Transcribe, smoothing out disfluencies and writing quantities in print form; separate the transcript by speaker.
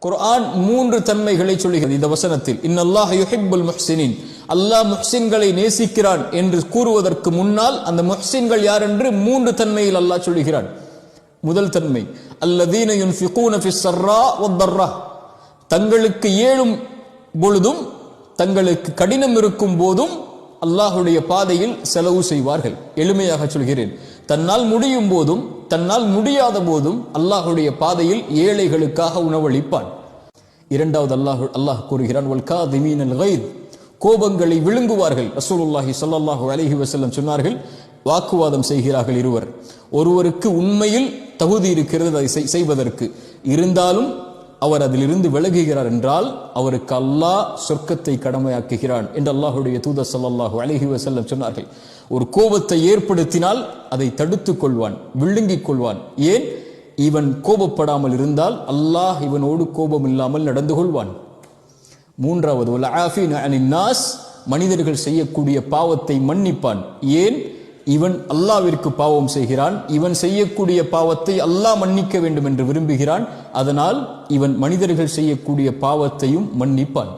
Speaker 1: குர்ஆன் மூன்று தன்மைகளை சொல்கிறது இந்த வசனத்தில். இன்னல்லாஹ யுஹிப்புல் முஹ்சினீன், அல்லாஹ் முஹ்சின்களை நேசிக்கிறான் என்று கூறுவதற்கு முன்னால் அந்த முஹ்சின்கள் யார் என்று மூன்று தன்மையில் அல்லாஹ் சொல்கிறான். முதல் தன்மை அல்லதீன யுன்ஃபிகூன ஃபிஸ் ஸர்ரா வத்தர்ரா, தங்களுக்கு ஏழும் பொழுதும் தங்களுக்கு கடினம் இருக்கும் போதும் அல்லாஹ்வுடைய பாதையில் செலவு செய்வார்கள். எளிமையாக சொல்கிறேன், தன்னால் முடியும் போதும் தன்னால் முடியாத போதும் அல்லாஹ்வுடைய பாதையில் ஏழைகளுக்காக உணவளிப்பான். இரண்டாவது அல்லாஹ் கூறுகிறான் வல் காதிமீனல் கைத், கோபங்களை விழுங்குவார்கள். ரசூலுல்லாஹி ஸல்லல்லாஹு அலைஹி வஸல்லம் சொன்னார்கள், வாக்குவாதம் செய்கிறார்கள் இருவர், ஒருவருக்கு உண்மையில் தகுதி இருக்கிறது அதை செய்வதற்கு, இருந்தாலும் அவர் அதிலிருந்து விலகுகிறார் என்றால் அவருக்கு அல்லாஹ் சொர்க்கத்தை கடமையாக்குகிறான் என்று அல்லாஹ்வுடைய தூதர் ஸல்லல்லாஹு அலைஹி வஸல்லம் சொன்னார்கள். ஒரு கோபத்தை ஏற்படுத்தினால் அதை தடுத்துக் கொள்வான், விழுங்கிக் கொள்வான். ஏன்? இவன் கோபப்படாமல் இருந்தால் அல்லாஹ் இவனோடு கோபம் இல்லாமல் நடந்து கொள்வான். மூன்றாவது வல் ஆஃபீன அனின் நாஸ், மனிதர்கள் செய்யக்கூடிய பாவத்தை மன்னிப்பான். ஏன்? இவன் அல்லாஹ்விற்கு பாவம் செய்கிறான், இவன் செய்யக்கூடிய பாவத்தை அல்லாஹ் மன்னிக்க வேண்டும் என்று விரும்புகிறான், அதனால் இவன் மனிதர்கள் செய்யக்கூடிய பாவத்தையும் மன்னிப்பான்.